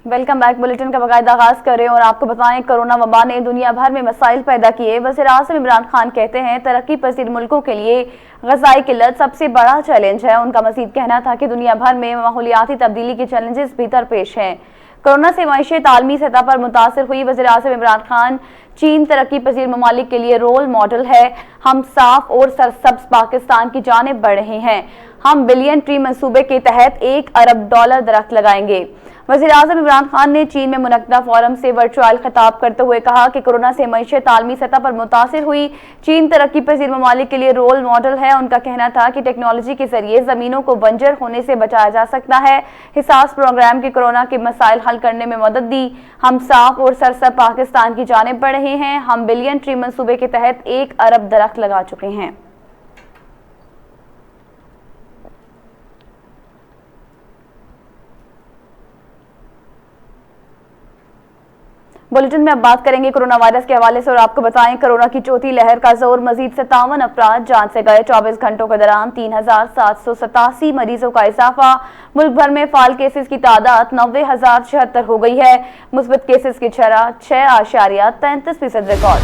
Welcome back. Bulletin का बाकायदा आगाज करें और आपको बताएं, कोरोना वबा ने दुनिया भर में मसाइल पैदा किए। वज़ीर-ए-आज़म इमरान खान कहते हैं, तरक्की पसीर मुल्कों के लिए ग़ज़ाई किल्लत सबसे बड़ा चैलेंज है। उनका मज़ीद कहना था कि दुनिया भर में माहौलियाती तब्दीली के चैलेंजेस भी दरपेश हैं। कोरोना से मईशत आलमी सतह पर मुतासर हुई। वज़ीर-ए-आज़म इमरान खान, चीन तरक्की पसीर ममालिक के लिए रोल मॉडल है। हम साफ और सरसब्ज पाकिस्तान की जानिब बढ़ रहे हैं। हम बिलियन ट्री मंसूबे के तहत $1 अरब दरख्त लगाएंगे। वज़ीर-ए-आज़म इमरान खान ने चीन में मुनक़दा फोरम से वर्चुअल खिताब करते हुए कहा कि कोरोना से मईशत आलमी सतह पर मुतासिर हुई। चीन तरक्की पसीर ममालिक के लिए रोल मॉडल है। उनका कहना था कि टेक्नोलॉजी के जरिए ज़मीनों को बंजर होने से बचाया जा सकता है। हिसास प्रोग्राम के कोरोना के मसाइल हल करने में मदद दी। हम साफ और सरसब्ज पाकिस्तान की जानिब बढ़ रहे हैं। हम बिलियन ट्री मंसूबे के तहत $1 अरब दरख्त लगा चुके हैं। बुलेटिन में अब बात करेंगे कोरोना वायरस के हवाले से और आपको बताएं, कोरोना की चौथी लहर का जोर। मजीद 57 अफराद जान से गए। 24 घंटों के दौरान 3787 मरीजों का इजाफा। मुल्क भर में फाल केसेस की तादाद 90,076 हो गई है। मुस्बत केसेस की शरह 6.33% record.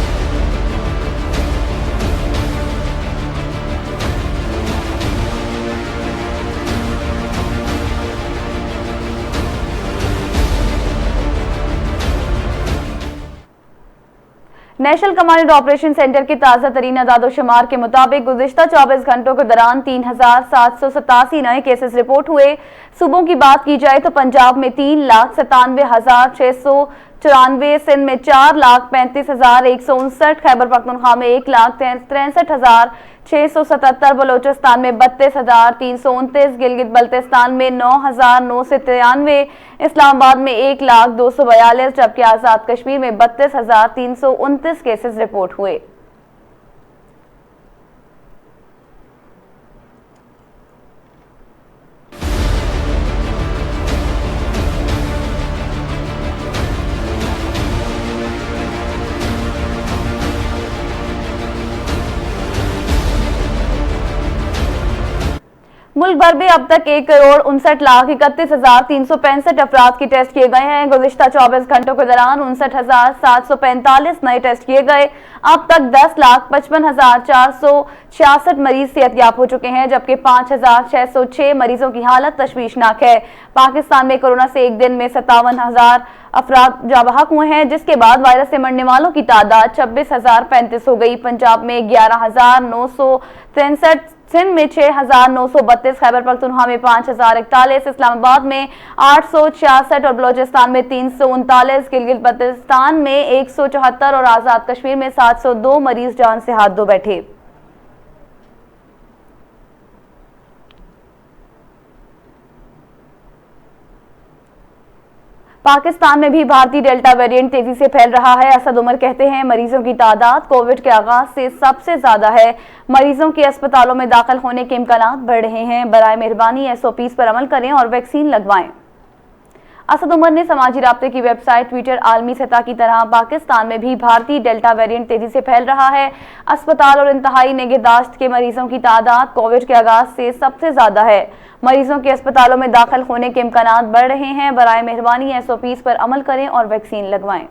National command and operation centre के ताज़ा तरीन अदाद-ओ-शुमार के मुताबिक गुज़िश्ता 24 घंटों के दौरान 3,787 नए केसेस रिपोर्ट हुए। सूबों की बात की जाए तो पंजाब में 3,97,694, सिंध में 4,35,159, खैबर पख्तूनख्वा में 1,63,677, बलोचिस्तान में 32,329, गिलगित बल्तिस्तान में 9,993, इस्लामाबाद में 1,02,42, जबकि आजाद कश्मीर में 32,329 केसेस रिपोर्ट हुए। मुल्क भर में अब तक 1,59,31,365 अफराद की टेस्ट किए गए हैं। गुज़िश्ता 24 घंटों के दौरान 59,745 नए टेस्ट किए गए। अब तक 10,55,466 मरीज सेहतयाब हो चुके हैं, जबकि 5,606 मरीजों की हालत तशवीशनाक है। पाकिस्तान में कोरोना से एक दिन में 57,000 अफराद जाबहक हुए हैं, जिसके बाद वायरस से मरने वालों की तादाद 26,035 हो गई। पंजाब में 11,963, सिंध में 6,932, खैबर पख्तूनख्वा में 5,041, इस्लामाबाद में 866 और बलोचिस्तान में 339, गिलगित बल्तिस्तान में 174 और आजाद कश्मीर में 702 मरीज जान से हाथ धो बैठे। पाकिस्तान में भी भारतीय डेल्टा वेरिएंट तेजी से फैल रहा है। असद उमर कहते हैं, मरीजों की तादाद कोविड के आगाज से सबसे ज्यादा है। मरीजों के अस्पतालों में दाखिल होने के इम्कानात बढ़ रहे हैं। बराए मेहरबानी SOPs पर अमल करें और वैक्सीन लगवाएं। असद उमर ने समाजी राब्ते की वेबसाइट ट्विटर आलमी सतह की तरह पाकिस्तान में भी भारतीय डेल्टा वेरिएंट तेजी से फैल रहा है। अस्पताल और इंतहाई निगहदाश्त के मरीजों की तादाद कोविड के आगाज से सबसे ज्यादा है। मरीजों के अस्पतालों में दाखिल होने के इम्कानात बढ़ रहे हैं। बराए मेहरबानी SOPs पर अमल करें और वैक्सीन लगवाएं।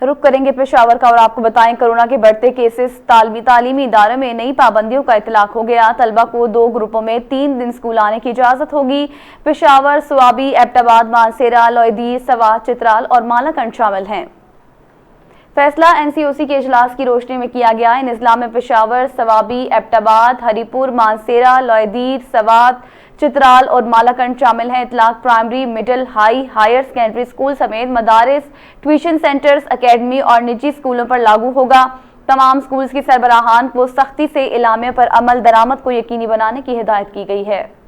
रुक करेंगे पेशावर का और आपको बताएं, कोरोना के बढ़ते केसेस। तालीमी इदारों में नई पाबंदियों का इतलाक हो गया। तलबा को 2 ग्रुपों में 3 दिन स्कूल आने की इजाजत होगी। पेशावर, स्वाबी, एबटाबाद, मानसेरा, लोईदीर, सवात, चित्राल और मालाकंड शामिल हैं। फैसला NCOC के इजलास की रोशनी में किया गया। इन इजलास में पेशावर, सवाबी, एबटाबाद, हरीपुर, मानसेरा, लोईदीर, सवात, चित्राल और मालाकंड शामिल हैं। इतलाक primary, middle, higher secondary school समेत मदारिस, ट्यूशन सेंटर्स, अकेडमी और निजी स्कूलों पर लागू होगा। तमाम स्कूल्स की सरबराहान को सख्ती से इलामे पर अमल दरामद को यकीनी बनाने की हिदायत की गई है।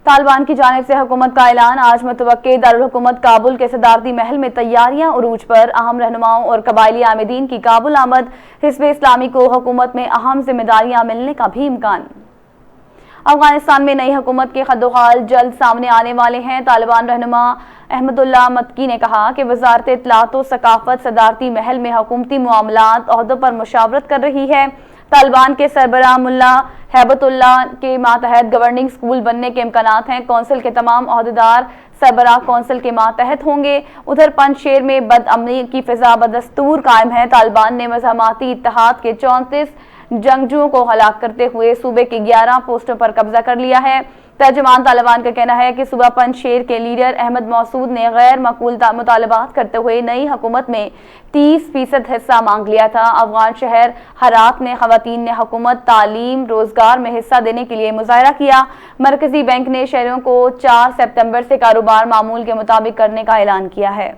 तालिबान की जानिब से हुकूमत का ऐलान। आज मुतवक्के दारुल हुकूमत काबुल के सदारती महल में तैयारियां उरूज पर। अहम रहनुमाओं और कबायली आमिदीन की काबुल आमद। हिज़्ब इस्लामी को हुकूमत में अहम जिम्मेदारियां मिलने का भी इम्कान। अफगानिस्तान में नई हुकूमत के खदोहाल जल्द सामने आने वाले हैं। तालिबान रहनुमा अहमदुल्ला मक्की ने कहा कि वजारत इत्तलात व सकाफत सदारती महल में हुकूमती मामलात ओहदों पर मुशावरत कर रही है। तालिबान के सरबराह मुल्ला हैबतुल्लाह के मातहत गवर्निंग स्कूल बनने के इम्कानात हैं। कौंसिल के तमाम ओहदेदार सरबराह कौंसिल के मातहत होंगे। उधर पंजशेर में बदअमनी की फिजा बदस्तूर कायम है। तालिबान ने मज़ामाती इत्तेहाद के 34 जंगजुओं को हलाक करते हुए सूबे की 11 पोस्टों पर कब्जा कर लिया है। तर्जुमान तालिबान का कहना है कि सुबह पंजशेर के लीडर अहमद मसूद ने गैर मकबूल मुतालबात करते हुए नई हुकूमत में 30% हिस्सा मांग लिया था। अफगान शहर हरात में खवातीन ने हुकूमत, तालीम, रोजगार में हिस्सा देने के लिए मुजाहरा किया। मरकजी बैंक ने शहरों को 4 सितंबर से कारोबार मामूल के मुताबिक करने का ऐलान किया है।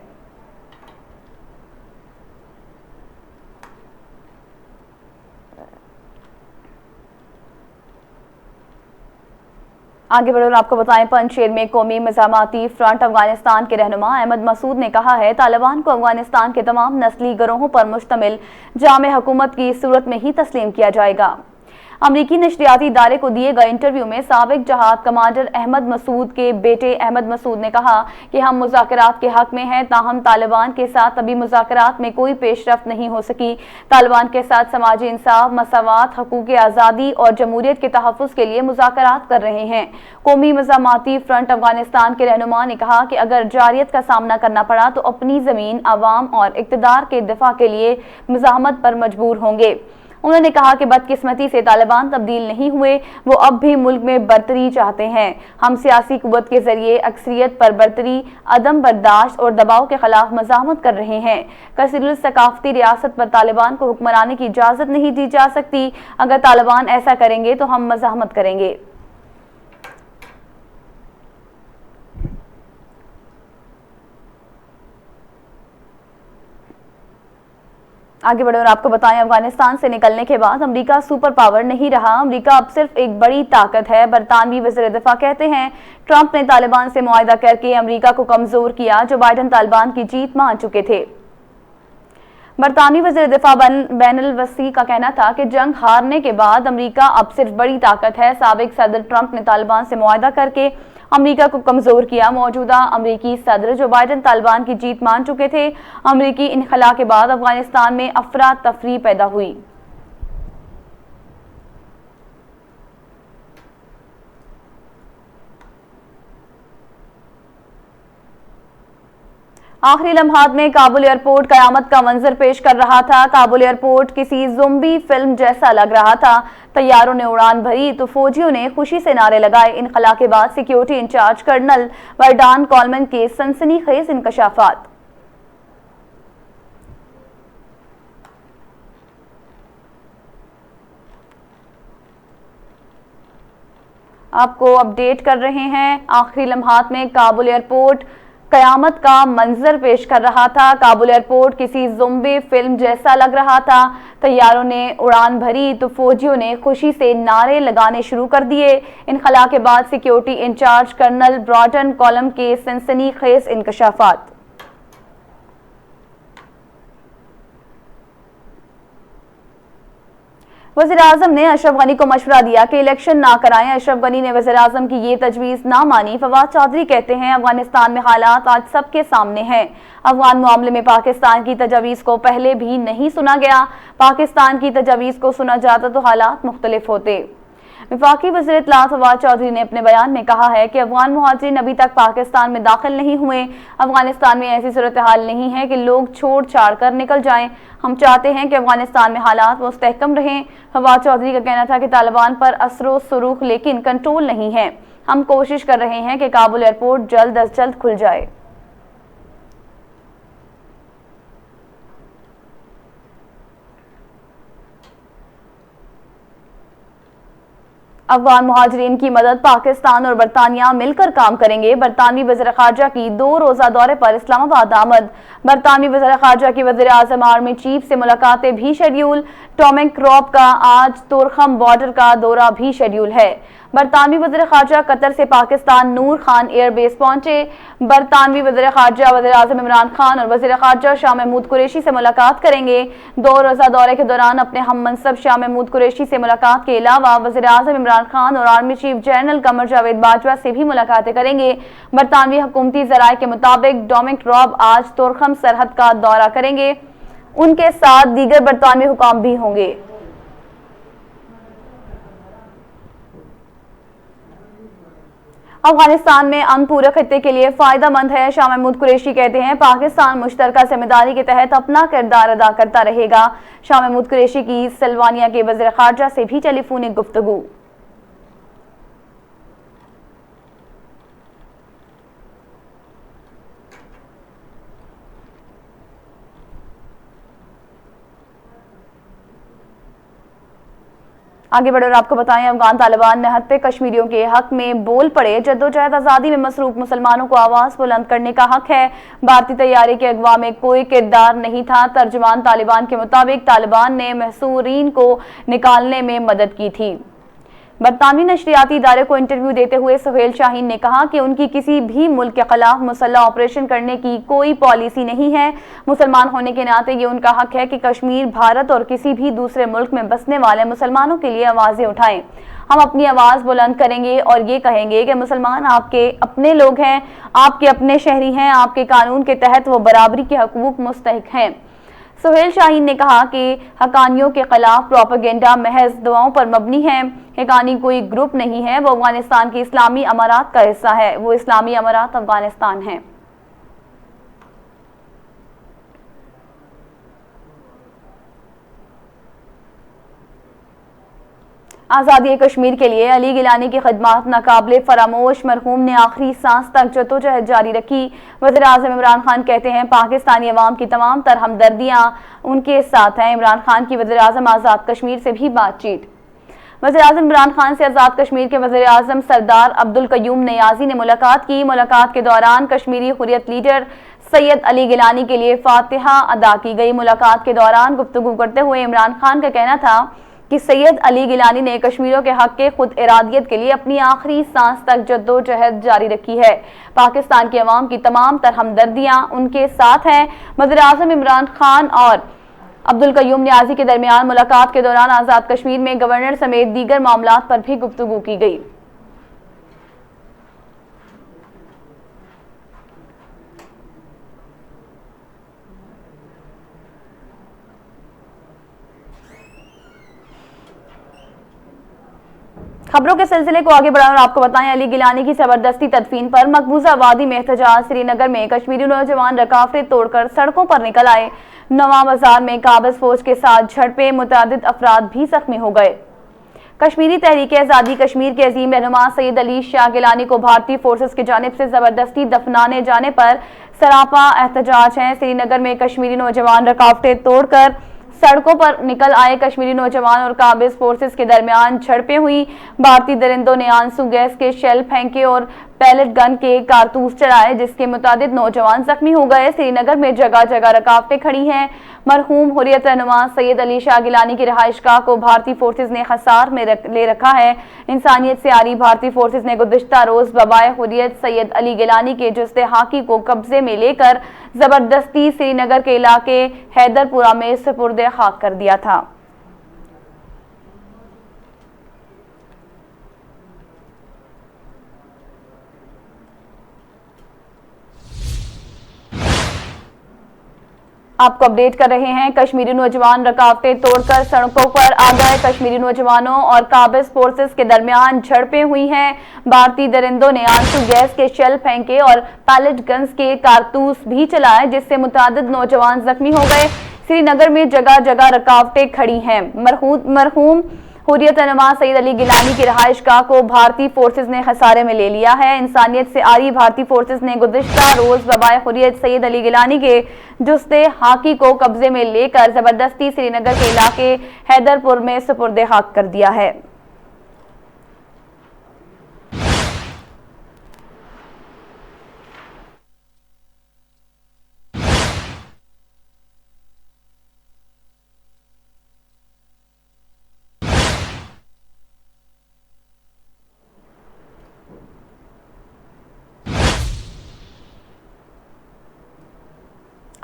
आगे बढ़े और आपको बताएं, पंजशेर में कौमी मज़ामाती फ्रंट अफगानिस्तान के रहनुमा अहमद मसूद ने कहा है तालिबान को अफगानिस्तान के तमाम नस्ली गिरोहों पर मुश्तमिल जामे हुकूमत की सूरत में ही तस्लीम किया जाएगा। अमरीकी नशरियाती इदारे को दिए गए इंटरव्यू में साबिक जहाद कमांडर अहमद मसूद के बेटे अहमद मसूद ने कहा कि हम मुज़ाकरात के हक में हैं, ताहम तालिबान के साथ अभी मुज़ाकरात में कोई पेशरफ्त नहीं हो सकी। तालिबान के साथ समाजी इंसाफ, मसावात, हकूक़ आज़ादी और जमहूरियत के तहफ़्फ़ुज़ के लिए मुज़ाकरात कर रहे हैं। कौमी मज़ामाती फ्रंट अफगानिस्तान के रहनुमा ने कहा कि अगर जारियत का सामना करना पड़ा तो अपनी ज़मीन, अवाम और इक़्तिदार के दिफा के लिए मुज़ाहमत पर मजबूर होंगे। उन्होंने कहा कि बदकिस्मती से तालिबान तब्दील नहीं हुए, वो अब भी मुल्क में बरतरी चाहते हैं। हम सियासी कुव्वत के जरिए अक्सरियत पर बरतरी, अदम बर्दाश्त और दबाव के खिलाफ मज़ाहमत कर रहे हैं। कसीरुल सकाफती रियासत पर तालिबान को हुक्मरानी की इजाज़त नहीं दी जा सकती। अगर तालिबान ऐसा करेंगे तो हम मज़ाहमत करेंगे। आगे बढ़े और आपको बताएं, अफगानिस्तान से निकलने के बाद अमेरिका सुपर पावर नहीं रहा। अमेरिका अब सिर्फ एक बड़ी ताकत है। बरतानवी वज़ीर दिफा कहते हैं ट्रंप ने तालिबान से मुआहदा करके अमेरिका को कमजोर किया। जो बाइडन तालिबान की जीत मान चुके थे। बरतानवी वज़ीर दिफा बैनल वसी का कहना था कि जंग हारने के बाद अमेरिका अब सिर्फ बड़ी ताकत है। साबिक सदर ट्रंप ने तालिबान से मुआहदा करके अमेरिका को कमजोर किया। मौजूदा अमेरिकी सदर जो बाइडन तालिबान की जीत मान चुके थे। अमेरिकी इनखला के बाद अफगानिस्तान में अफरा तफरी पैदा हुई। आखिरी लम्हात में काबुल एयरपोर्ट कयामत का मंजर पेश कर रहा था। काबुल एयरपोर्ट किसी ज़ोंबी फिल्म जैसा लग रहा था। तैयारों ने उड़ान भरी तो फौजियों ने खुशी से नारे लगाए। इनखला के बाद सिक्योरिटी इंचार्ज कर्नल वर्डान कॉलमन के सनसनीखेज इंकशाफात। आपको अपडेट कर रहे हैं, आखिरी लम्हात में काबुल एयरपोर्ट कयामत का मंजर पेश कर रहा था। काबुल एयरपोर्ट किसी ज़ोंबी फिल्म जैसा लग रहा था। तैयारों ने उड़ान भरी तो फौजियों ने खुशी से नारे लगाने शुरू कर दिए। इनखला के बाद सिक्योरिटी इंचार्ज कर्नल वर्डान कॉलमन के सनसनीखेज इंकशाफात। वज़ीर-ए-आज़म ने अशरफ गनी को मशवरा दिया कि इलेक्शन ना कराएं। अशरफ गनी ने वज़ीर-ए-आज़म की ये तजवीज़ ना मानी। फवाद चौधरी कहते हैं अफगानिस्तान में हालात आज सबके सामने हैं। अफगान मामले में पाकिस्तान की तजवीज़ को पहले भी नहीं सुना गया। पाकिस्तान की तजवीज़ को सुना जाता तो हालात मुख्तलिफ होते। वफाकी वज़ीर इत्तलात फवाद चौधरी ने अपने बयान में कहा है कि अफगान मुहाजिरीन अभी तक पाकिस्तान में दाखिल नहीं हुए। अफगानिस्तान में ऐसी सूरत हाल नहीं है कि लोग छोड़ छाड़ कर निकल जाएं। हम चाहते हैं कि अफगानिस्तान में हालात मुस्तहकम रहें। फवाद चौधरी का कहना था कि तालिबान पर असरो सुरूख लेकिन कंट्रोल नहीं है। हम कोशिश कर रहे हैं कि काबुल एयरपोर्ट जल्द अज जल्द खुल जाए। अफगान मुहाजिरीन की मदद पाकिस्तान और बरतानिया मिलकर काम करेंगे। बरतानवी वज़ीर ख़ारजा की 2 रोज़ा दौरे पर इस्लामाबाद आमद। बरतानवी वज़ीर ख़ारजा की वज़ीर-ए-आज़म आर्मी चीफ से मुलाकातें भी शेड्यूल। टॉमिक रॉब का आज तोरखम बॉर्डर का दौरा भी शेड्यूल है। बरतानवी वज़ीर ख़ारजा कतर से पाकिस्तान नूर खान एयरबेस पहुंचे। बरतानवी वज़ीर ख़ारजा वज़ीर-ए-आज़म इमरान खान और वज़ीर ख़ारजा शाह महमूद कुरैशी से मुलाकात करेंगे। 2 रोज़ा दौरे के दौरान अपने हम मनसब शाह महमूद कुरैशी से मुलाकात के अलावा वज़ीर-ए-आज़म इमरान इमरान खान और army chief general Qamar Javed Bajwa से भी मुलाकातें करेंगे। बरतानवी हुकूमती जराये के मुताबिक डोमिनिक रॉब आज तोरखम सरहद का दौरा करेंगे। उनके साथ दीगर बरतानवी हुकाम भी होंगे। अफगानिस्तान में अमन पूरे खित्ते के लिए फायदेमंद है। शाह महमूद कुरैशी कहते हैं पाकिस्तान मुश्तरका जिम्मेदारी के तहत अपना किरदार अदा करता रहेगा। शाह महमूद कुरैशी की सल्वानिया के वज़ीर खारजा से भी टेलीफोनिक गुफ्तगू। आगे बढ़े और आपको बताएं, अफगान तालिबान निहत्ते कश्मीरियों के हक में बोल पड़े। जद्दोजहद आज़ादी में मसरूफ मुसलमानों को आवाज़ बुलंद करने का हक है। भारतीय तैयारी के अगवा में कोई किरदार नहीं था। तर्जुमान तालिबान के मुताबिक तालिबान ने महसूरीन को निकालने में मदद की थी। बरतानवी नशरियाती इदारे को इंटरव्यू देते हुए सुहेल शाहीन ने कहा कि उनकी किसी भी मुल्क के खिलाफ मुसल्लह ऑपरेशन करने की कोई पॉलिसी नहीं है। मुसलमान होने के नाते ये उनका हक है कि कश्मीर, भारत और किसी भी दूसरे मुल्क में बसने वाले मुसलमानों के लिए आवाज़ें उठाएं। हम अपनी आवाज़ बुलंद करेंगे और ये कहेंगे कि मुसलमान आपके अपने लोग हैं, आपके अपने शहरी हैं, आपके कानून के तहत वो बराबरी के हकूक मुस्तहिक हैं। सुहेल शाहीन ने कहा कि हकानियों के खिलाफ प्रोपेगेंडा महज दुआओं पर मबनी है। हकानी कोई ग्रुप नहीं है, वो अफगानिस्तान की इस्लामी अमारात का हिस्सा है। वो इस्लामी अमारात अफगानिस्तान है। आज़ादी कश्मीर के लिए अली गिलानी की खिदमत नाकाबिले फरामोश। मरहूम ने आखिरी सांस तक जद्दोजहद जारी रखी। वज़ीर आज़म इमरान खान कहते हैं पाकिस्तानी अवाम की तमाम तर हमदर्दियाँ उनके साथ हैं। इमरान खान की वज़ीर आज़म आज़ाद कश्मीर से भी बातचीत। वज़ीर आज़म इमरान खान से आज़ाद कश्मीर के वज़ीर आज़म सरदार अब्दुल कयूम नियाज़ी ने मुलाकात की। मुलाकात के दौरान कश्मीरी हुर्रियत लीडर सैयद अली गिलानी के लिए फातिहा अदा की गई। मुलाकात के दौरान गुफ्तगू करते हुए इमरान खान का कहना था कि सैयद अली गिलानी ने कश्मीरियों के हक के खुद इरादियत के लिए अपनी आखिरी सांस तक जद्दोजहद जारी रखी है। पाकिस्तान के अवाम की तमाम तर हमदर्दियाँ उनके साथ हैं। वज़ीर आज़म इमरान खान और अब्दुल कयूम नियाज़ी के दरमियान मुलाकात के दौरान आज़ाद कश्मीर में गवर्नर समेत दीगर मामलात पर भी गुफ्तगू की गई। खबरों के सिलसिले को आगे बढ़ाकर आपको बताएं, अली गिलानी की जबरदस्ती तदफीन पर मकबूजा वादी में एहतजाज। श्रीनगर में कश्मीरी नौजवान रकावटें तोड़कर सड़कों पर निकल आए। नवा बाजार में काबिज फौज के साथ झड़पें, मुतादिद अफराद भी जख्मी हो गए। कश्मीरी तहरीक आज़ादी कश्मीर के अजीम रहनुमा सैयद अली शाह गिलानी को भारतीय फोर्सेस की जानिब से जबरदस्ती दफनाने जाने पर सरापा एहतजाज है। श्रीनगर में कश्मीरी नौजवान रकावटें तोड़कर सड़कों पर निकल आए। कश्मीरी नौजवान और काबिज फोर्सेस के दरमियान झड़पें हुई। भारतीय दरिंदों ने आंसू गैस के शेल फेंके और पैलेट गन के कारतूस चलाए, जिसके मुताबिक नौजवान जख्मी हो गए। श्रीनगर में जगह जगह रकावटें खड़ी हैं। मरहूम हुर्रियत रहनुमा सैयद अली शाह गिलानी की रिहाइशगाह को भारतीय फोर्सेस ने खसार में ले रखा है। इंसानियत से आरी भारतीय फोर्सेस ने गुज़िश्ता रोज बबाए हुर्रियत सैयद अली गिलानी के जुस्ते हाकी को कब्जे में लेकर जबरदस्ती श्रीनगर के इलाके हैदरपुरा में सुपुर्द खाक कर दिया था। आपको अपडेट कर रहे हैं, कश्मीरी नौजवान रकावटें तोड़कर सड़कों पर आ गए। कश्मीरी नौजवानों और काबिज फोर्सेस के दरमियान झड़पें हुई हैं। भारतीय दरिंदों ने आंसू गैस के शेल फेंके और पैलेट गन्स के कारतूस भी चलाए, जिससे मुतादिद नौजवान जख्मी हो गए। श्रीनगर में जगह जगह रकावटें खड़ी हैं। मरहूम हुर्रियत रहनुमा सैयद अली गिलानी की रिहाइशगाह को भारतीय फोर्सेस ने खसारे में ले लिया है। इंसानियत से आरी भारतीय फोर्सेस ने गुज़िश्ता रोज बबाए हुर्रियत सैयद अली गिलानी के जुस्ते हाकी को कब्जे में लेकर जबरदस्ती श्रीनगर के इलाके हैदरपुर में सुपुर्द खाक कर दिया है।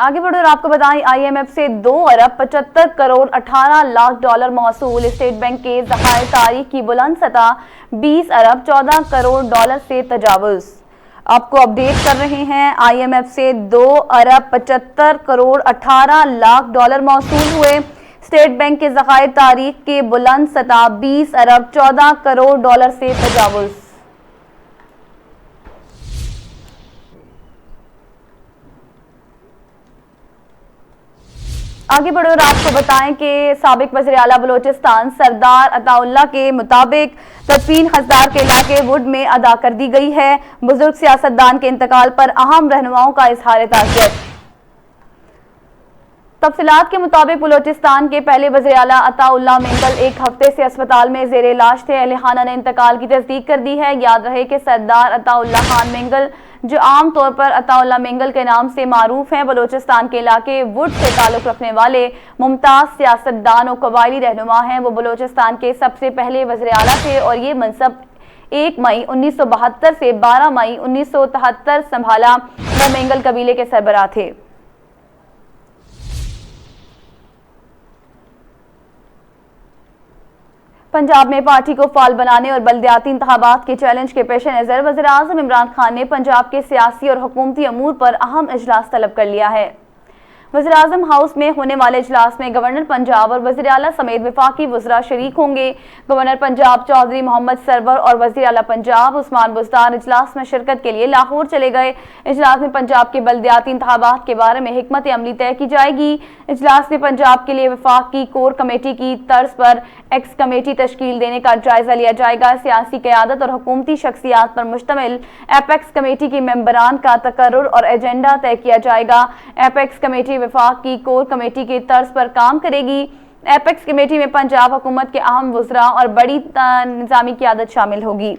आगे बढ़ो और आपको बताएं, आईएमएफ से 2 अरब 75 करोड़ 18 लाख डॉलर मौसूल। स्टेट बैंक के ज़खायर तारीख की बुलंद सतह 20 अरब 14 करोड़ डॉलर से तजावुज। आपको अपडेट कर रहे हैं, आईएमएफ से 2 अरब 75 करोड़ 18 लाख डॉलर मौसूल हुए। स्टेट बैंक के ज़खायर तारीख की बुलंद सतह 20 अरब 14 करोड़ डॉलर से तजावुज। आगे बढ़ो और आपको बताएं कि साबिक वज़ीर आला बलोचिस्तान सरदार अताउल्लाह के मुताबिक तदफीन हसदार के इलाके वुड में अदा कर दी गई है। बुजुर्ग सियासतदान के इंतकाल पर अहम रहनुमाओं का इजहार ताज़ियत। तफसीलात के मुताबिक बलोचिस्तान के पहले वज़ीर आला अताउल्लाह मेंगल एक हफ्ते से अस्पताल में ज़ेर इलाज थे। अहले खाना ने इंतकाल की तस्दीक कर दी है। याद रहे कि सरदार अताउल्लाह खान मेंगल, जो आम तौर पर अताउल्लाह मेंगल के नाम से मारूफ हैं, बलोचिस्तान के इलाके वुड से ताल्लुक़ रखने वाले मुमताज़ सियासतदान और कबायली रहनुमा हैं। वो बलोचिस्तान के सबसे पहले वज़ीर आला थे और ये मनसब 1 मई 1972 से 12 मई 1973 संभाला। वो मेंगल कबीले के सरबराह थे। पंजाब में पार्टी को फाल बनाने और बल्दियाती इंतखाबात के चैलेंज के पेश नज़र वज़ीर आज़म इमरान खान ने पंजाब के सियासी और हुकूमती अमूर पर अहम इजलास तलब कर लिया है। वज़ीर आज़म हाउस में होने वाले इजलास में गवर्नर पंजाब और वज़ीर आला समेत वफाकी वज़रा शरीक होंगे। गवर्नर पंजाब चौधरी मोहम्मद सरवर और वज़ीर आला पंजाब उस्मान बुज़दार इजलास में शिरकत के लिए लाहौर चले गए। इजलास में पंजाब के बल्दियाती इंतखाबात के बारे में हिकमत अमली तय की जाएगी। इजलास में पंजाब के लिए वफाकी कोर कमेटी की तर्ज पर एक्स कमेटी तश्कील देने का जायजा लिया जाएगा। सियासी क़यादत और हुकूमती शख्सियात पर मुश्तमिल एपेक्स कमेटी के मेंबरान का तकर्रुर और एजेंडा तय किया जाएगा। एपेक्स कमेटी वफाक की कोर कमेटी के तर्ज पर काम करेगी। एपेक्स कमेटी में पंजाब हुकूमत के अहम वज़रा और बड़ी निज़ामी क़यादत शामिल होगी।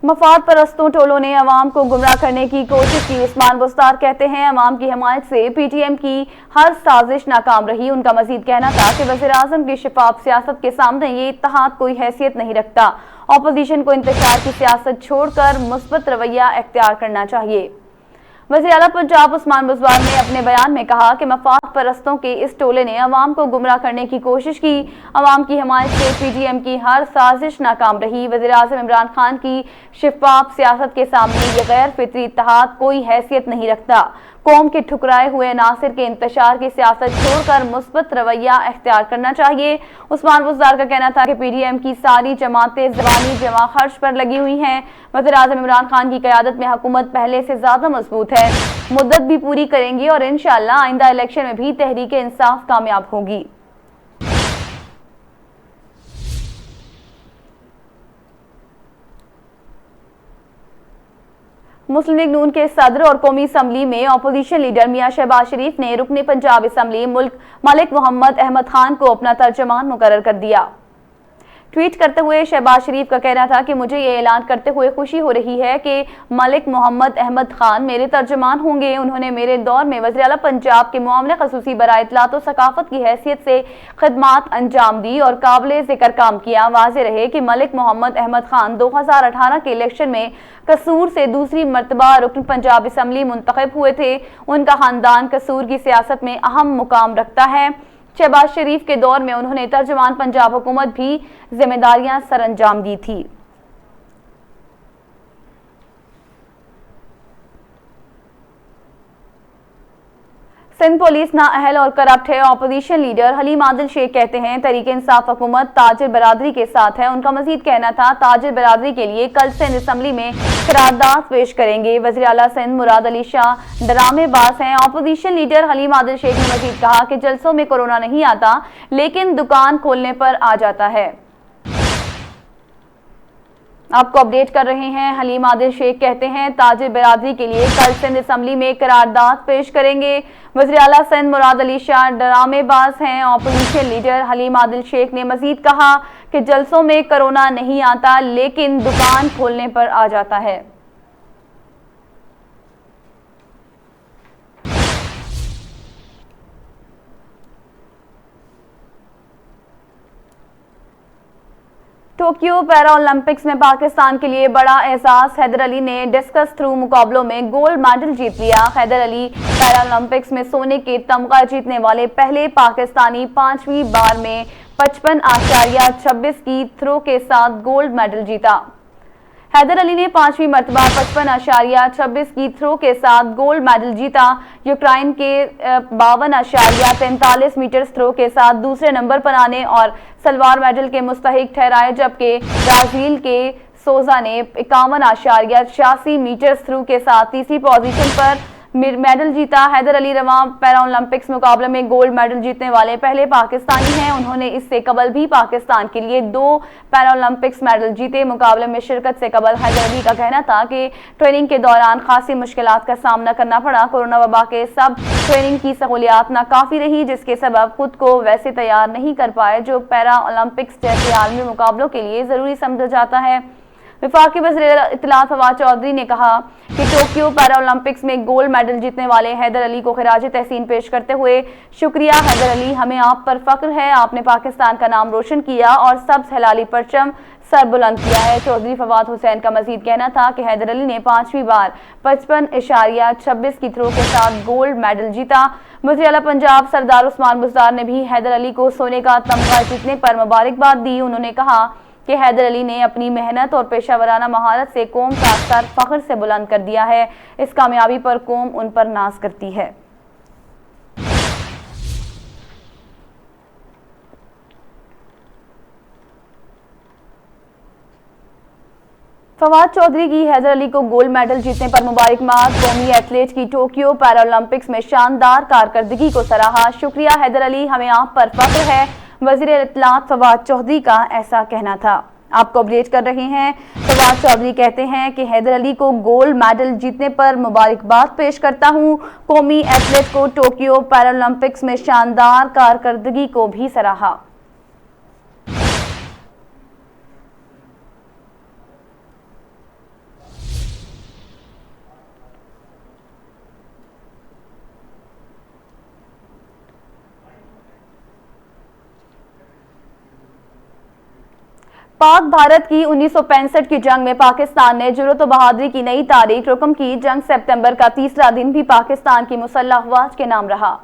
मफाद परस्तों टोलों ने अवाम को गुमराह करने की कोशिश की। उस्मान बुज़दार कहते हैं, अवाम की हमायत से पीटीएम की हर साजिश नाकाम रही। उनका मजीद कहना था कि वज़ीर आज़म की शफाफ सियासत के सामने ये इत्तेहाद कोई हैसियत नहीं रखता। अपोजिशन को इंतशार की सियासत छोड़कर मुस्बत रवैया इख्तियार करना चाहिए। वज़ीर आला पंजाब उस्मान बुज़दार ने अपने बयान में कहा कि मफाद परस्तों के इस टोले ने अवाम को गुमराह करने की कोशिश की। अवाम की हमायत से पीटीएम की हर साजिश नाकाम रही। वज़ीर आज़म इमरान खान की शफाफ सियासत के सामने ये गैर फितरी इत्तेहाद कोई हैसियत नहीं रखता। कौम के ठुकराए हुए नासिर के इंतशार की सियासत छोड़कर मुस्बत रवैया इख्तियार करना चाहिए। उस्मान बुज़दार का कहना था कि पीटीएम की सारी जमातें ज़बानी जमा खर्च पर लगी हुई हैं। वज़ीर आज़म इमरान खान की क़यादत में हुकूमत पहले से ज़्यादा मजबूत है, मुद्दत भी पूरी करेंगे और इंशाअल्लाह आइंदा इलेक्शन में भी तहरीक इंसाफ कामयाब होगी। मुस्लिम लीग नून के सदर और कौमी असम्बली में अपोजिशन लीडर मियां शहबाज शरीफ ने रुकने पंजाब असम्बली मुल्क मलिक मोहम्मद अहमद खान को अपना तर्जमान मुकर्रर कर दिया। ट्वीट करते हुए शहबाज शरीफ का कहना था कि मुझे ये ऐलान करते हुए खुशी हो रही है कि मलिक मोहम्मद अहमद खान मेरे तर्जमान होंगे। उन्होंने मेरे दौर में वज़ीर आला पंजाब के मामले खसूसी बराए इत्तलात और सकाफत की हैसियत से खिदमात अंजाम दी और काबिल ज़िक्र काम किया। वाज़ेह रहे कि मलिक मोहम्मद अहमद खान 2018 के इलेक्शन में कसूर से दूसरी मरतबा रुकन पंजाब असम्बली मुंतखब हुए थे। उनका खानदान कसूर की सियासत में अहम मुकाम रखता है। शहबाज शरीफ के दौर में उन्होंने तर्जमान पंजाब हुकूमत भी जिम्मेदारियां सरअंजाम दी थी। सिंध पुलिस नाअहल और करप्ट है। अपोजिशन लीडर हलीम आदिल शेख कहते हैं, तहरीक इंसाफ हुकूमत ताजिर बरादरी के साथ है। उनका मजीद कहना था, ताजिर बरादरी के लिए कल सिंध असम्बली में करारदाद पेश करेंगे। वज़ीर आला सिंध मुराद अली शाह ड्रामेबाज हैं। अपोजिशन लीडर हलीम आदिल शेख ने मजीद कहा कि जलसों में कोरोना नहीं आता, लेकिन दुकान खोलने पर आ जाता है। आपको अपडेट कर रहे हैं, हलीम आदिल शेख कहते हैं, ताजिर बरादरी के लिए कल सिंध असम्बली में करारदाद पेश करेंगे। वज़ीर आला सिंध मुराद अली शाह ड्रामेबाज हैं। अपोजिशन लीडर हलीम आदिल शेख ने मजीद कहा कि जलसों में कोरोना नहीं आता, लेकिन दुकान खोलने पर आ जाता है। टोक्यो पैरा ओलंपिक्स में पाकिस्तान के लिए बड़ा एहसास। हैदर अली ने डिस्कस थ्रू मुकाबलों में गोल्ड मेडल जीत लिया। हैदर अली पैरा ओलंपिक्स में सोने के तमगा जीतने वाले पहले पाकिस्तानी, 5वीं बार में 55.26 की थ्रो के साथ गोल्ड मेडल जीता। हैदर अली ने 5वीं मर्तबा 55.26 की थ्रो के साथ गोल्ड मेडल जीता। यूक्रेन के 52.43 मीटर थ्रो के साथ दूसरे नंबर पर आने और सिल्वर मेडल के मुस्तहिक ठहराए, जबकि ब्राजील के सोजा ने 51.86 मीटर थ्रो के साथ तीसरी पोजीशन पर मेडल जीता। हैदर अली रवां पैरा ओलंपिक्स मुकाबले में गोल्ड मेडल जीतने वाले पहले पाकिस्तानी हैं। उन्होंने इससे कबल भी पाकिस्तान के लिए 2 पैरा ओलंपिक्स मेडल जीते। मुकाबले में शिरकत से कबल हैदर अली का कहना था कि ट्रेनिंग के दौरान खासी मुश्किलात का सामना करना पड़ा। कोरोना वबा के सब ट्रेनिंग की सहूलियात नाकाफी रही, जिसके सबब खुद को वैसे तैयार नहीं कर पाए जो पैरा ओलंपिक्स जैसे आलमी मुकाबलों के लिए जरूरी समझा जाता है। वफाकी वज़ीर इत्तलात फवाद चौधरी ने कहा कि टोक्यो पैरा ओलंपिक्स में गोल्ड मेडल जीतने वाले हैदर अली को खिराज तहसीन पेश करते हुए, शुक्रिया हैदर अली, हमें आप पर फख्र है। आपने पाकिस्तान का नाम रोशन किया और सब्ज हिलाली परचम सर बुलंद किया है। चौधरी फवाद हुसैन का मजीद कहना था कि हैदर अली ने 5वीं बार 55.26 की थ्रो के साथ गोल्ड मेडल जीता। वज़ीर आला पंजाब सरदार उस्मान बुज़दार ने भी हैदर अली को सोने का तमगा जीतने पर मुबारकबाद दी। उन्होंने कहा कि हैदर अली ने अपनी मेहनत और पेशावराना महारत से कौम का सर फख्र से बुलंद कर दिया है। इस कामयाबी पर कौम उन पर नाज करती है। फवाद चौधरी की हैदर अली को गोल्ड मेडल जीतने पर मुबारकबाद। कौमी एथलीट की टोक्यो पैरा ओलंपिक्स में शानदार कारकर्दगी को सराहा। शुक्रिया हैदर अली, हमें आप पर फख्र है। वज़ीर इत्तलात फवाद चौधरी का ऐसा कहना था। आपको अपडेट कर रहे हैं। फवाद चौधरी कहते हैं कि हैदर अली को गोल्ड मेडल जीतने पर मुबारकबाद पेश करता हूं। कौमी एथलीट को टोक्यो पैरा ओलंपिक्स में शानदार कारकर्दगी को भी सराहा। पाक भारत की 1965 की जंग में पाकिस्तान ने जुर्रत व बहादुरी की नई तारीख रकम की। जंग सितंबर का तीसरा दिन भी पाकिस्तान की मुसल्लह अफवाज के नाम रहा।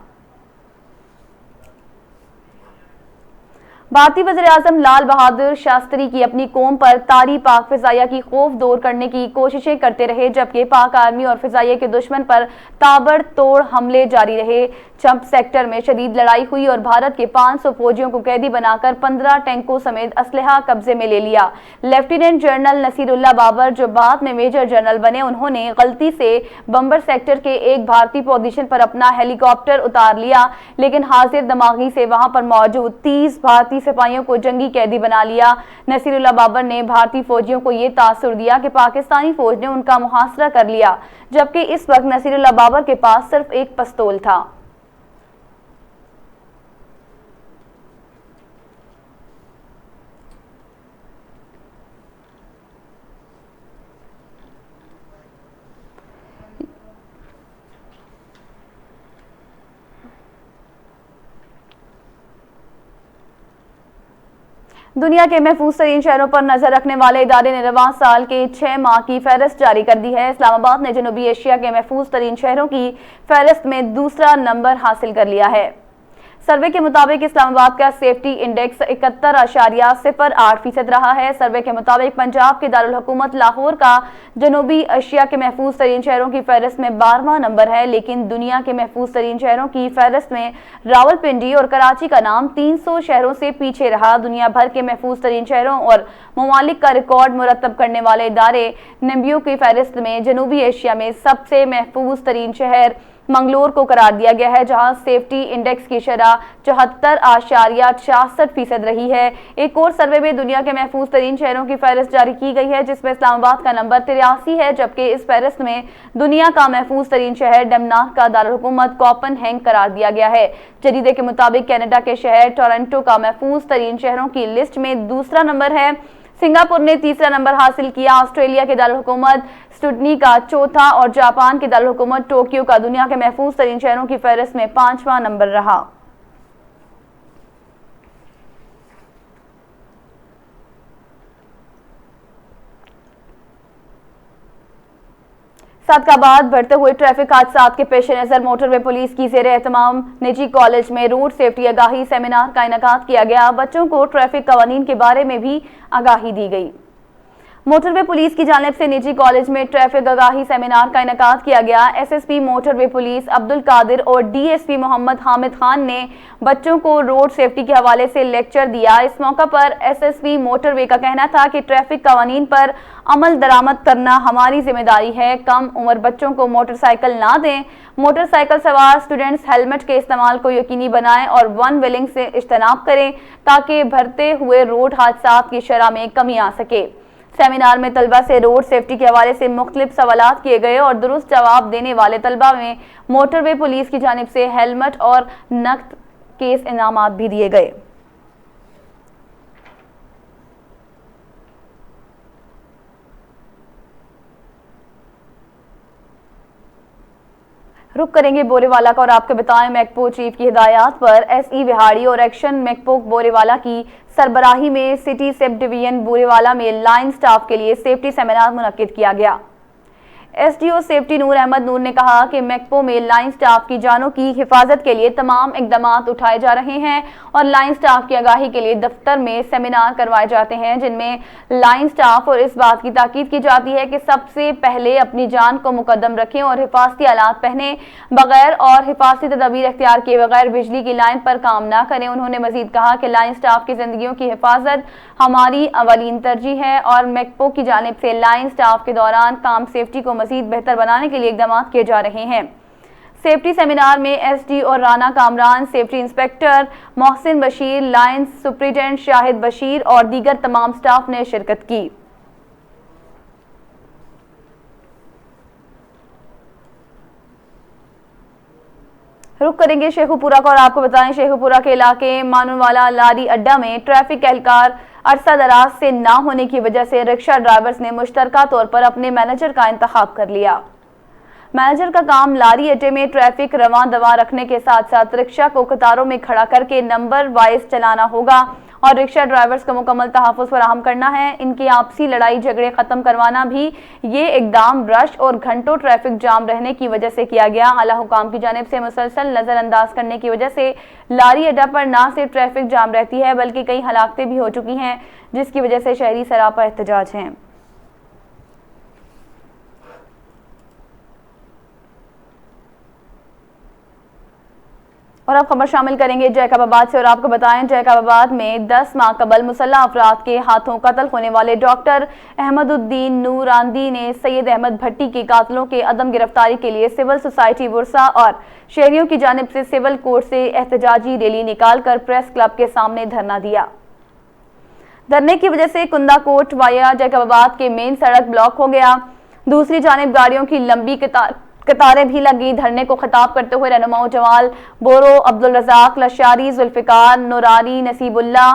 भारतीय वज़ीर-ए-आज़म लाल बहादुर शास्त्री की अपनी कौम पर तारी पाक फिजाइया की खौफ दूर करने की कोशिशें करते रहे, जबकि पाक आर्मी और फिजाइया के दुश्मन पर ताबड़तोड़ हमले जारी रहे। चंप सेक्टर में शदीद लड़ाई हुई और भारत के 500 फौजियों को कैदी बनाकर 15 टैंकों समेत असलहा कब्जे में ले लिया। लेफ्टिनेंट जनरल नसीरुल्लाह बाबर, जो बाद में मेजर जनरल बने, उन्होंने गलती से बम्बर सेक्टर के एक भारतीय पोजीशन पर अपना हेलीकॉप्टर उतार लिया, लेकिन हाजिर दमागी से वहां पर मौजूद 30 भारतीय सिपाहियों को जंगी कैदी बना लिया। नसीरुल्लाह बाबर ने भारतीय फौजियों को यह तासुर दिया कि पाकिस्तानी फौज ने उनका मुहासरा कर लिया, जबकि इस वक्त नसीरुल्लाह बाबर के पास सिर्फ एक पिस्तौल था। दुनिया के महफूज तरीन शहरों पर नजर रखने वाले इदारे ने रवां साल के 6 माह की फहरिस्त जारी कर दी है। इस्लामाबाद ने जनूबी एशिया के महफूज तरीन शहरों की फहरिस्त में दूसरा नंबर हासिल कर लिया है। सर्वे के मुताबिक इस्लामाबाद का सेफ्टी इंडेक्स 71.08% रहा है। सर्वे के मुताबिक पंजाब के दारुल हुकूमत लाहौर का जनूबी एशिया के महफूज तरीन शहरों की फहरिस्त में 12वां नंबर है, लेकिन दुनिया के महफूज तरीन शहरों की फहरिस्त में रावलपिंडी और कराची का नाम 300 शहरों से पीछे रहा। दुनिया भर के महफूज तरीन शहरों और ममालिक का रिकॉर्ड मुरतब करने वाले इदारे नम्बियो की फहरिस्त में जनूबी एशिया में सबसे महफूज तरीन शहर मंगलोर को करार दिया गया है, जहां सेफ्टी इंडेक्स की शरह 74.66% रही है। एक और सर्वे में दुनिया के महफूज तरीन शहरों की फहरिस्त जारी की गई है, जिसमें इस्लामाबाद का नंबर 83 है, जबकि इस फहरिस्त में दुनिया का महफूज तरीन शहर डेनमार्क का दारुलहुकूमत कोपेनहेगन करार दिया गया है। जरीदे के मुताबिक कनाडा के शहर टोरंटो का महफूज तरीन शहरों की लिस्ट में दूसरा नंबर है। सिंगापुर ने तीसरा नंबर हासिल किया। ऑस्ट्रेलिया के दारुलहुकूमत सिडनी का चौथा और जापान के दारुलहुकूमत टोक्यो का दुनिया के महफूज तरीन शहरों की फहरिस्त में 5वां नंबर रहा। सादकाबाद बढ़ते हुए ट्रैफिक हादसात के पेश नजर मोटरवे पुलिस की ज़ेरे एहतमाम निजी कॉलेज में रोड सेफ्टी आगाही सेमिनार का इनेकाद किया गया। बच्चों को ट्रैफिक कवानीन के बारे में भी आगाही दी गई। मोटरवे पुलिस की जानिब से निजी कॉलेज में ट्रैफिक आगाही सेमिनार का इनेकाद किया गया। SSP motorway police Abdul Qadir और डीएसपी मोहम्मद हामिद खान ने बच्चों को रोड सेफ्टी के हवाले से लेक्चर दिया। इस मौका पर एसएसपी मोटरवे का कहना था कि ट्रैफिक कवानीन पर अमल दरामद करना हमारी जिम्मेदारी है। कम उम्र बच्चों को मोटरसाइकिल ना दें। मोटरसाइकिल सवार स्टूडेंट्स हेलमेट के इस्तेमाल को यकीनी बनाएं और वन व्हीलिंग से इज्तनाब करें ताकि बढ़ते हुए रोड हादसात की शरह में कमी आ सके। सेमिनार में तलबा से रोड सेफ्टी के हवाले से मुख्तलिफ सवालात किए गए और दुरुस्त जवाब देने वाले तलबा में मोटरवे पुलिस की जानिब से हेलमेट और नकद केस इनामात भी दिए गए। रुक करेंगे बोरेवाला का और आपको बताएं मैकपो चीफ की हिदायत पर एसई विहाड़ी और एक्शन मैकपो बोरेवाला की सरबराही में सिटी सब डिवीजन बोरेवाला में लाइन स्टाफ के लिए सेफ्टी सेमिनार मुनक्किद किया गया। एसडीओ सेफ्टी नूर अहमद नूर ने कहा कि मैकपो में लाइन स्टाफ की जानों की हिफाजत के लिए तमाम इकदाम उठाए जा रहे हैं और लाइन स्टाफ की आगाही के लिए दफ्तर में सेमिनार करवाए जाते हैं जिनमें लाइन स्टाफ और इस बात की ताकीद की जाती है कि सबसे पहले अपनी जान को मुकद्दम रखें और हिफाजती आलात पहने बगैर और हिफाजती तदबीर इख्तियार किए बगैर बिजली की लाइन पर काम ना करें। उन्होंने मजीद कहा कि लाइन स्टाफ की जिंदगियों की हिफाजत हमारी अवलीन तरजीह है और मैकपो की जानिब से लाइन स्टाफ के दौरान काम सेफ्टी को मजीद बेहतर बनाने के लिए इकदाम किए जा रहे हैं। सेफ्टी सेमिनार में एसडी और Rana Kamran, safety inspector Mohsin Bashir, line superintendent Shahid Bashir और दीगर तमाम स्टाफ ने शिरकत की। रुक करेंगे शेखुपुरा का और आपको बताएं शेखुपुरा के इलाके मानूवाला लारी अड्डा में ट्रैफिक एहलकार अरसा दराज से ना होने की वजह से रिक्शा ड्राइवर्स ने मुश्तरका तौर पर अपने मैनेजर का इंतखाब कर लिया। मैनेजर का काम लारी अड्डे में ट्रैफिक रवां दवा रखने के साथ साथ रिक्शा को कतारों में खड़ा करके नंबर वाइज चलाना होगा और रिक्शा ड्राइवर्स को मुकम्मल तहफ़्फ़ुज़ फराहम करना है। इनकी आपसी लड़ाई झगड़े खत्म करवाना भी ये इकदाम रश और घंटों ट्रैफिक जाम रहने की वजह से किया गया। आला हुकाम की जानिब से मुसलसल नजरअंदाज करने की वजह से लारी अड्डा पर न सिर्फ ट्रैफिक जाम रहती है बल्कि कई हलाकतें भी हो चुकी हैं जिसकी वजह से शहरी सरापा एहतजाज हैं। और अब खबर शामिल करेंगे जैकबाबाद से और आपको बताएं जैकबाबाद में 10 माह कबल मुसल्लह अफराद के हाथों कत्ल होने वाले डॉक्टर अहमदुद्दीन नूरांदी ने सैयद अहमद भट्टी के कातलों के अदम गिरफ्तारी के लिए सिविल सोसाइटी बुरसा और शहरियों की जानिब से सिविल कोर्ट से एहतजाजी रैली निकालकर प्रेस क्लब के सामने धरना दिया। धरने की वजह से कुंदा कोट वाया जैकबाबाद के मेन सड़क ब्लॉक हो गया। दूसरी जानिब गाड़ियों की लंबी कतारें भी लगी। धरने को खिताब करते हुए रहनुमा जमाल बोरो, अब्दुल रजाक लशारी, जुल्फिकार नूरानी, नसीबुल्ला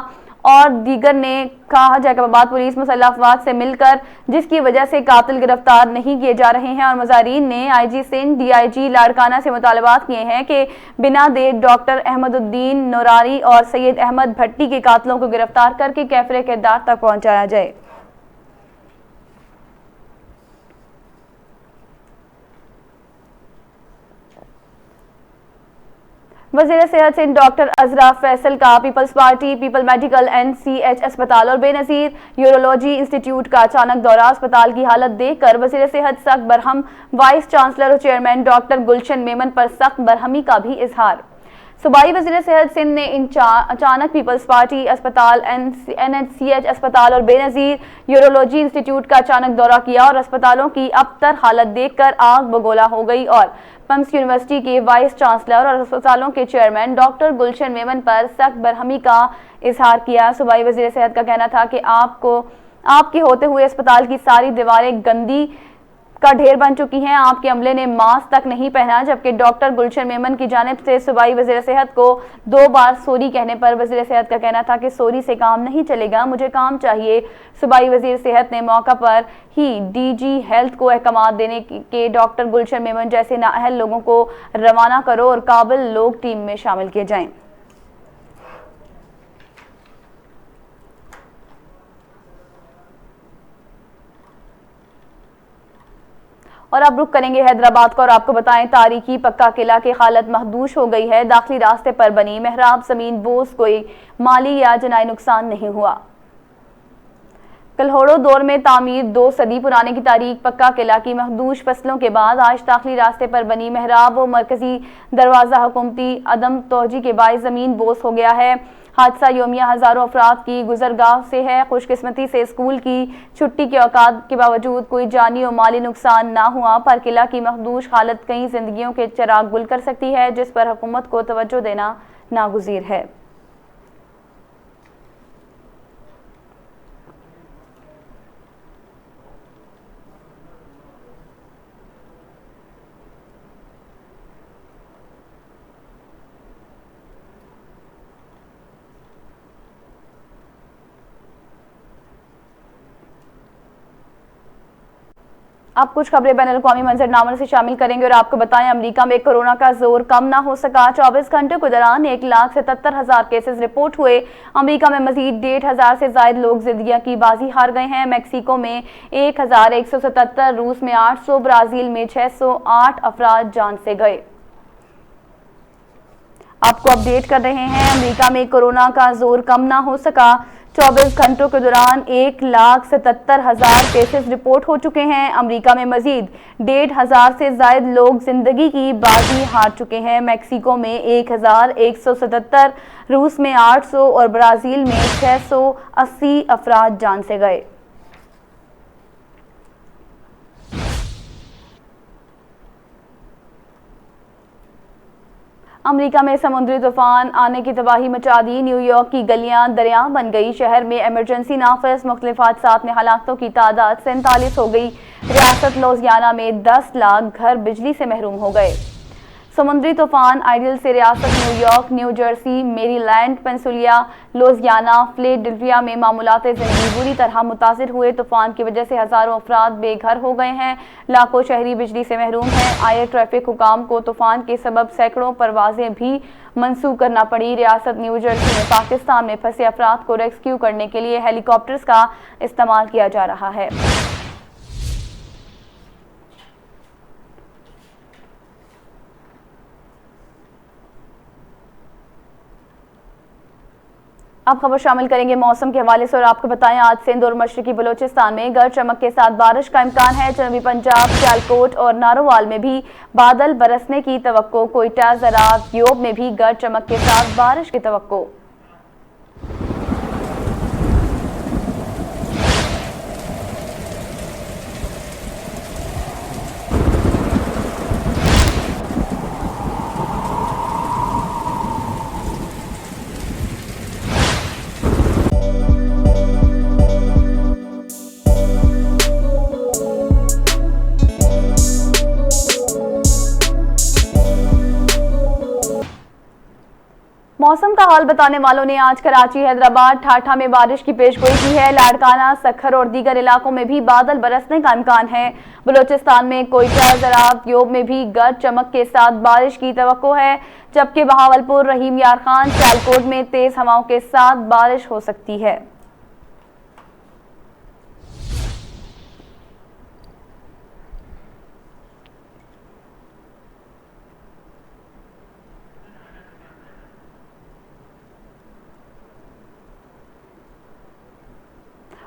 और दीगर ने कहा जैकबाबाद पुलिस मुसल्लह अफवाद से मिलकर जिसकी वजह से कातिल गिरफ्तार नहीं किए जा रहे हैं और मुजाहिरीन ने आईजी सिंध, डीआईजी लाड़काना से मुतालबात किए हैं कि बिना देर डॉक्टर अहमदुद्दीन नूरानी और सैयद अहमद भट्टी के कातिलों को गिरफ्तार करके कैफरे किरदार तक पहुंचाया जाए। वज़ीर सेहत सिंध डॉक्टर अजरा फैसल का People's Party, people medical NCH अस्पताल और बेनज़ीर यूरोलॉजी इंस्टीट्यूट का अचानक दौरा। अस्पताल की हालत देखकर वज़ीर सेहत सख्त बरहम। वाइस चांसलर और चेयरमैन डॉक्टर गुलशन मेमन पर सख्त बरहमी का भी इजहार। सूबाई वज़ीर सेहत सिंध ने अचानक पीपल्स पार्टी अस्पताल, एनएचसीएच अस्पताल और बेनज़ीर यूरोलॉजी इंस्टीट्यूट का अचानक दौरा किया और अस्पतालों की अबतर हालत देखकर आग बगोला हो गई और पम्स यूनिवर्सिटी के वाइस चांसलर और अस्पतालों के चेयरमैन डॉक्टर गुलशन मेमन पर सख्त बरहमी का इजहार किया। सूबाई वज़ीर सेहत का कहना था कि आपके होते हुए अस्पताल की सारी दीवारें गंदी का ढेर बन चुकी हैं। आपके अमले ने मास्क तक नहीं पहना। जबकि डॉक्टर गुलशन मेमन की जानिब से सूबाई वज़ीर सेहत को 2 बार सॉरी कहने पर वज़ीर सेहत का कहना था कि सॉरी से काम नहीं चलेगा, मुझे काम चाहिए। सूबाई वज़ीर सेहत ने मौका पर ही डीजी हेल्थ को अहकाम देने के डॉक्टर गुलशन मेमन जैसे नाअहल लोगों को रवाना करो और काबिल लोग टीम में शामिल किए जाएं। और अब रुक करेंगे हैदराबाद का और आपको बताएं तारीखी पक्का किला की हालत महदूश हो गई है। दाखिली रास्ते पर बनी मेहराब जमीन बोझ कोई माली या जनाई नुकसान नहीं हुआ। कल्होड़ो दौर में तामीर 2 सदी पुराने की तारीख पक्का किला की महदूश फसलों के बाद आज दाखिली रास्ते पर बनी मेहराब और मरकजी दरवाजा हुकूमती अदम तोजी के बायस जमीन बोझ हो गया है। हादसा योमिया हजारों अफराद की गुजरगाह से है। खुशकिस्मती से स्कूल की छुट्टी के औकात के बावजूद कोई जानी और माली नुकसान ना हुआ, पर किला की महदूश हालत कई जिंदगियों के चिराग गुल कर सकती है, जिस पर हुकूमत को तवज्जो देना नागुज़ीर है। अब कुछ खबरें बैनुल अक़वामी मंजरनामों से शामिल करेंगे और आपको बताएं अमेरिका में कोरोना का जोर कम ना हो सका। 24 घंटे के दौरान 1,77,000 केसेस रिपोर्ट हुए। अमेरिका में मजीद 1,500 से ज्यादा लोग जिंदगी की बाजी हार गए हैं। मैक्सिको में 1,177, रूस में 800, ब्राजील में 608 अफराद जान से गए। आपको अपडेट कर रहे हैं, अमेरिका में कोरोना का जोर कम ना हो सका। 24 घंटों के दौरान 1,77,000 केसेस रिपोर्ट हो चुके हैं। अमेरिका में मजीद 1,500 से ज्यादा लोग जिंदगी की बाजी हार चुके हैं। मैक्सिको में 1,177, रूस में 800 और ब्राजील में 680 अफराद जान से गए। अमेरिका में समुद्री तूफान आने की तबाही मचा दी। न्यूयॉर्क की गलियां दरिया बन गई। शहर में इमरजेंसी नाफिज। मुख्तलिफ हादसात में हलाकतों की तादाद 47 हो गई। रियासत लुजियाना में 10 लाख घर बिजली से महरूम हो गए। समुद्री तूफान आइडियल से रियासत New York, new Jersey, Maryland, Pennsylvania, Louisiana, Philadelphia में मामूलात ज़िंदगी बुरी तरह मुतासिर हुए। तूफान की वजह से हजारों अफराद बेघर हो गए हैं। लाखों शहरी बिजली से महरूम हैं। आए ट्रैफिक हुकाम को तूफान के सबब सैकड़ों परवाजें भी मनसूख करना पड़ी। रियासत न्यू जर्सी में पाकिस्तान में फंसे अफराद को रेस्क्यू करने के लिए हेलीकॉप्टर्स का इस्तेमाल किया जा रहा है। अब खबर शामिल करेंगे मौसम के हवाले से और आपको बताएं आज सिंध और मशरकी बलोचिस्तान में गरज चमक के साथ बारिश का इम्कान है। जनूबी पंजाब, सियालकोट और नारोवाल में भी बादल बरसने की तवक्को। कोयटा, ज़रात, योब में भी गरज चमक के साथ बारिश की तवक्को। मौसम का हाल बताने वालों ने आज कराची, हैदराबाद, ठाठा में बारिश की पेशगोई की है। लाड़काना, सखर और दीगर इलाकों में भी बादल बरसने का इम्कान है। बलोचिस्तान में कोयटा, ज़रात, योब में भी गरज चमक के साथ बारिश की तवक्को है, जबकि बहावलपुर, रहीम यार खान, सियालकोट में तेज हवाओं के साथ बारिश हो सकती है।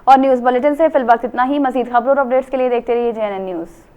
और न्यूज़ बुलेटिन से फिलहाल इतना ही। मज़ीद खबरों और अपडेट्स के लिए देखते रहिए JNN न्यूज़।